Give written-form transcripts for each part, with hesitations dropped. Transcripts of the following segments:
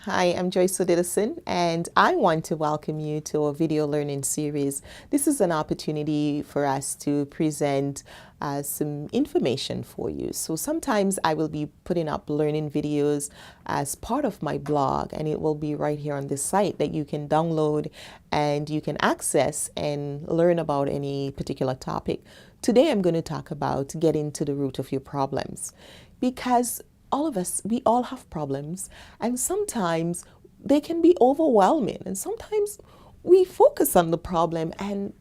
Hi, I'm Joyce Odilison, and I want to welcome you to a video learning series. This is an opportunity for us to present some information for you. So sometimes I will be putting up learning videos as part of my blog, and it will be right here on this site that you can download and you can access and learn about any particular topic. Today I'm going to talk about getting to the root of your problems, because all of us, we all have problems, and sometimes they can be overwhelming, and sometimes we focus on the problem and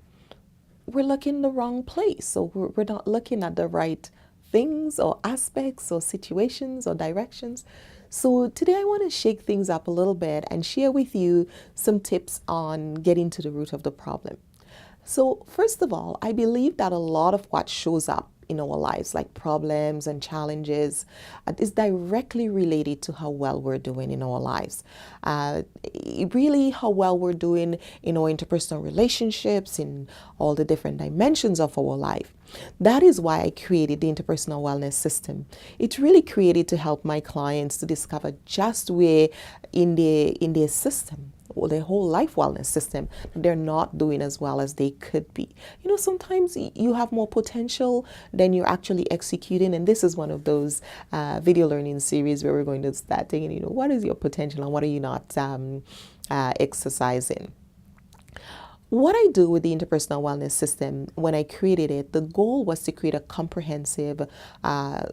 we're looking in the wrong place. So we're not looking at the right things or aspects or situations or directions. So today I want to shake things up a little bit and share with you some tips on getting to the root of the problem. So first of all, I believe that a lot of what shows up in our lives, like problems and challenges, is directly related to how well we're doing in our lives. Really, how well we're doing in our interpersonal relationships, in all the different dimensions of our life. That is why I created the interpersonal wellness system. It's really created to help my clients to discover just where in their system, or their whole life wellness system, they're not doing as well as they could be. You know, sometimes you have more potential than you're actually executing, and this is one of those video learning series where we're going to start thinking, you know, what is your potential and what are you not exercising. What I do with the interpersonal wellness system, when I created it, the goal was to create a comprehensive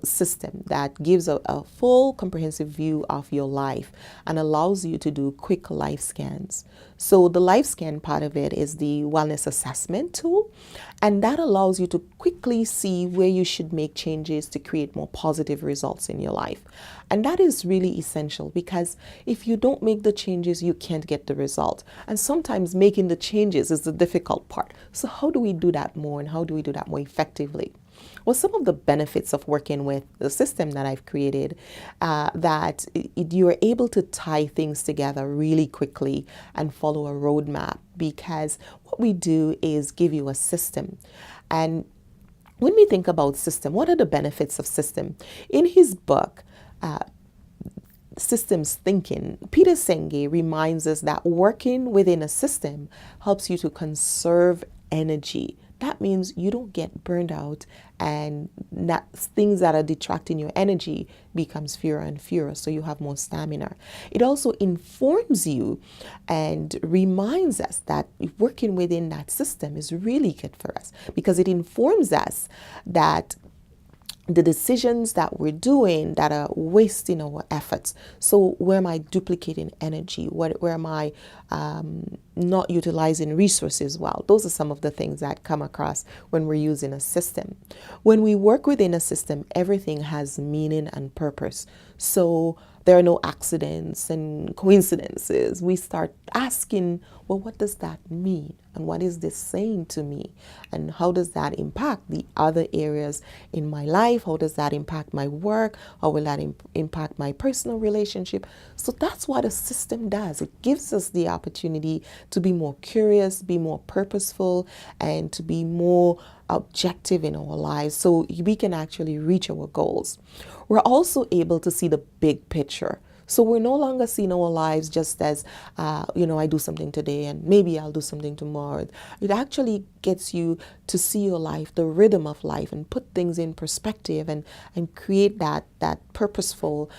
system that gives a full comprehensive view of your life and allows you to do quick life scans. So the life scan part of it is the wellness assessment tool, and that allows you to quickly see where you should make changes to create more positive results in your life. And that is really essential, because if you don't make the changes, you can't get the result. And sometimes making the changes is the difficult part. So how do we do that more, and how do we do that more effectively? Well, some of the benefits of working with the system that I've created, that you are able to tie things together really quickly and follow a roadmap, because what we do is give you a system. And when we think about system, what are the benefits of system? In his book, Systems Thinking, Peter Senge reminds us that working within a system helps you to conserve energy. That means you don't get burned out, and that things that are detracting your energy becomes fewer and fewer, so you have more stamina. It also informs you and reminds us that working within that system is really good for us, because it informs us that the decisions that we're doing that are wasting our efforts. So where am I duplicating energy? Where am I not utilizing resources well? Those are some of the things that come across when we're using a system. When we work within a system, everything has meaning and purpose. So there are no accidents and coincidences. We start asking, well, what does that mean? And what is this saying to me? And how does that impact the other areas in my life? How does that impact my work? How will that impact my personal relationship? So that's what a system does. It gives us the opportunity to be more curious, be more purposeful, and to be more objective in our lives, so we can actually reach our goals. We're also able to see the big picture. So we're no longer seeing our lives just as, I do something today and maybe I'll do something tomorrow. It actually gets you to see your life, the rhythm of life, and put things in perspective, and create that purposeful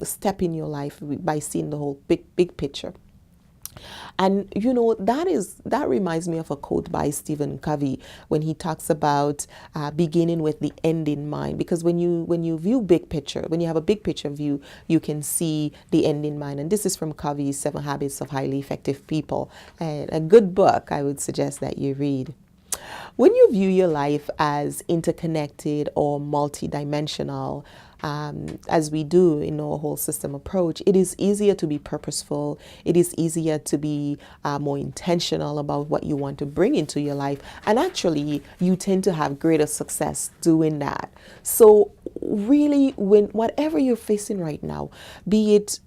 step in your life by seeing the whole big picture. And that reminds me of a quote by Stephen Covey when he talks about beginning with the end in mind. Because when you view big picture, when you have a big picture view, you can see the end in mind. And this is from Covey's 7 Habits of Highly Effective People, and a good book I would suggest that you read. When you view your life as interconnected or multidimensional, as we do in our whole system approach, it is easier to be purposeful. It is easier to be more intentional about what you want to bring into your life. And actually, you tend to have greater success doing that. So really, whatever you're facing right now, be it,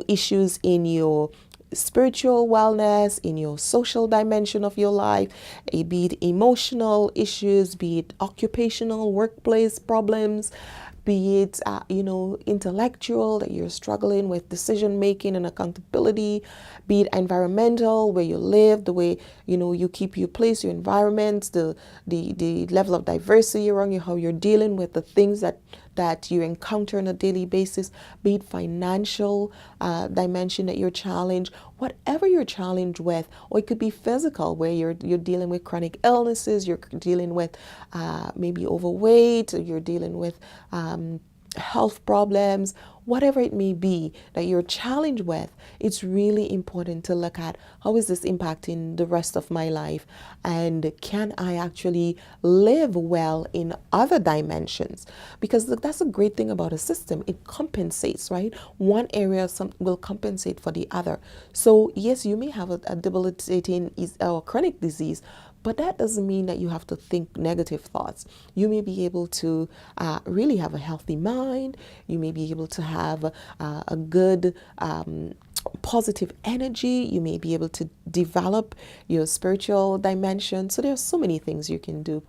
issues in your spiritual wellness, in your social dimension of your life, be it emotional issues, be it occupational, workplace problems, be it, intellectual, that you're struggling with decision making and accountability, be it environmental, where you live, the way, you keep your place, your environment, the level of diversity around you, how you're dealing with the things that you encounter on a daily basis, be it financial dimension that you're challenged, whatever you're challenged with, or it could be physical, where you're dealing with chronic illnesses, you're dealing with maybe overweight, or you're dealing with health problems, whatever it may be that you're challenged with. It's really important to look at, how is this impacting the rest of my life, and can I actually live well in other dimensions? Because that's a great thing about a system. It compensates, right? One area will compensate for the other. So yes, you may have a debilitating or chronic disease, but that doesn't mean that you have to think negative thoughts. You may be able to really have a healthy mind. You may be able to have a good positive energy. You may be able to develop your spiritual dimension. So there are so many things you can do.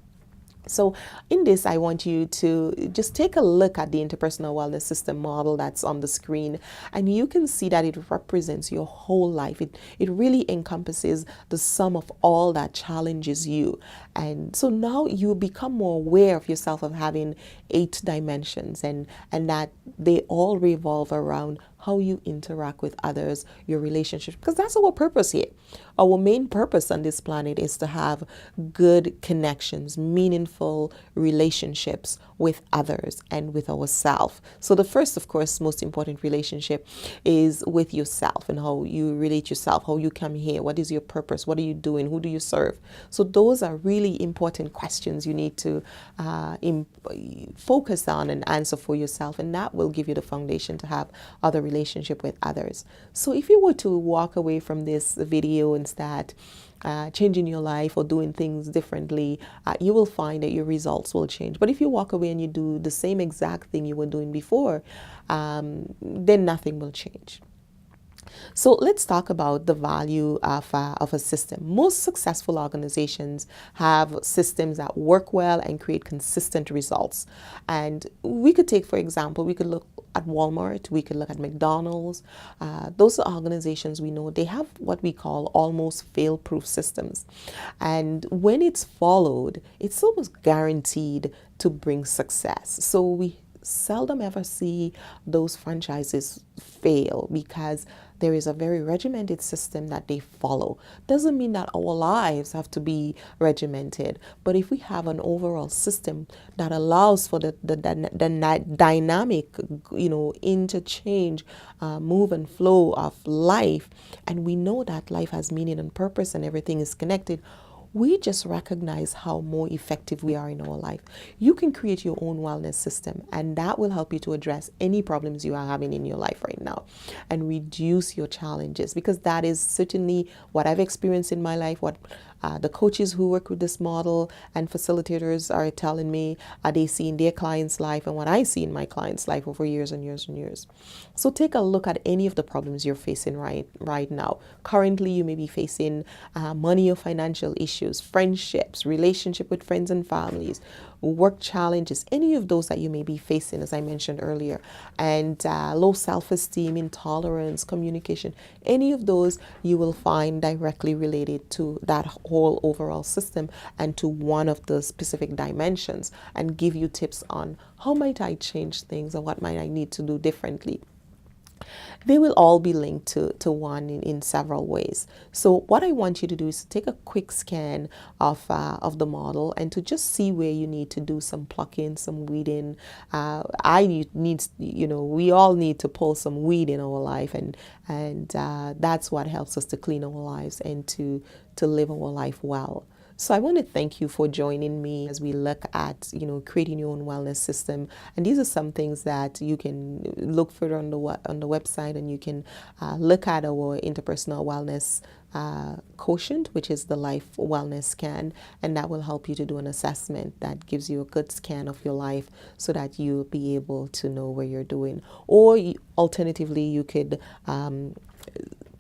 So in this, I want you to just take a look at the interpersonal wellness system model that's on the screen, and you can see that it represents your whole life. It really encompasses the sum of all that challenges you. And so now you become more aware of yourself, of having 8 dimensions, and that they all revolve around how you interact with others, your relationships, because that's our purpose here. Our main purpose on this planet is to have good connections, meaningful relationships with others and with ourselves. So the first, of course, most important relationship is with yourself, and how you relate yourself, how you come here, what is your purpose, what are you doing, who do you serve? So those are really important questions you need to focus on and answer for yourself, and that will give you the foundation to have other relationship with others. So if you were to walk away from this video and start changing your life or doing things differently, you will find that your results will change. But if you walk away and you do the same exact thing you were doing before, then nothing will change. So let's talk about the value of a system. Most successful organizations have systems that work well and create consistent results. And we could take, for example, we could look at Walmart, we could look at McDonald's. Those are organizations we know, they have what we call almost fail-proof systems. And when it's followed, it's almost guaranteed to bring success. So we seldom ever see those franchises fail, because there is a very regimented system that they follow. Doesn't mean that our lives have to be regimented, but if we have an overall system that allows for the dynamic, interchange, move and flow of life, and we know that life has meaning and purpose and everything is connected, we just recognize how more effective we are in our life. You can create your own wellness system, and that will help you to address any problems you are having in your life right now and reduce your challenges, because that is certainly what I've experienced in my life, what the coaches who work with this model and facilitators are telling me they see in their clients' life, and what I see in my clients' life over years and years and years. So take a look at any of the problems you're facing right now. Currently, you may be facing money or financial issues, friendships, relationship with friends and families, work challenges, any of those that you may be facing, as I mentioned earlier, and low self-esteem, intolerance, communication, any of those you will find directly related to that whole overall system and to one of the specific dimensions, and give you tips on how might I change things or what might I need to do differently. They will all be linked to one in several ways. So what I want you to do is to take a quick scan of the model, and to just see where you need to do some plucking, some weeding. We all need to pull some weed in our life, and that's what helps us to clean our lives and to live our life well. So I want to thank you for joining me as we look at, creating your own wellness system. And these are some things that you can look further on the website, and you can look at our interpersonal wellness quotient, which is the life wellness scan, and that will help you to do an assessment that gives you a good scan of your life, so that you'll be able to know where you're doing. Or alternatively, you could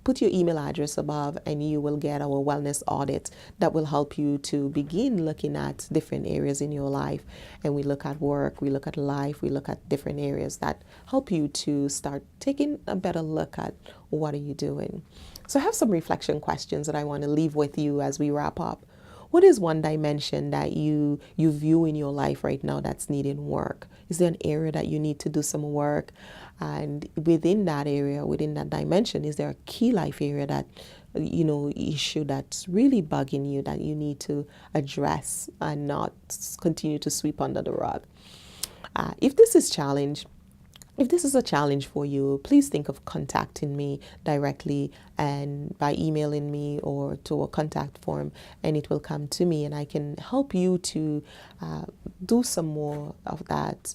put your email address above and you will get our wellness audit that will help you to begin looking at different areas in your life. And we look at work, we look at life, we look at different areas that help you to start taking a better look at what are you doing. So I have some reflection questions that I want to leave with you as we wrap up. What is one dimension that you view in your life right now that's needing work? Is there an area that you need to do some work? And within that area, within that dimension, is there a key life area that, issue that's really bugging you that you need to address and not continue to sweep under the rug? If this is a challenge for you, please think of contacting me directly and by emailing me or to a contact form, and it will come to me and I can help you to do some more of that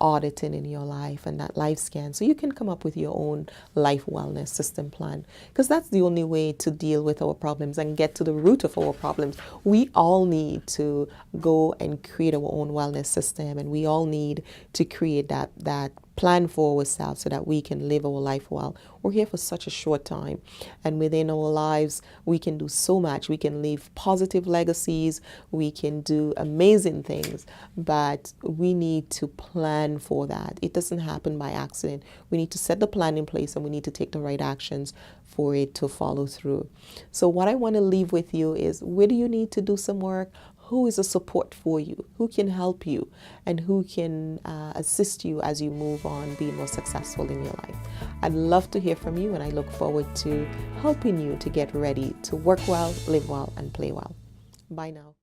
auditing in your life and that life scan so you can come up with your own life wellness system plan, because that's the only way to deal with our problems and get to the root of our problems. We all need to go and create our own wellness system, and we all need to create that plan for ourselves so that we can live our life well. We're here for such a short time, and within our lives we can do so much. We can leave positive legacies, we can do amazing things, but we need to plan for that. It doesn't happen by accident. We need to set the plan in place and we need to take the right actions for it to follow through. So what I want to leave with you is, where do you need to do some work? Who is a support for you? Who can help you? And who can assist you as you move on, being more successful in your life? I'd love to hear from you, and I look forward to helping you to get ready to work well, live well, and play well. Bye now.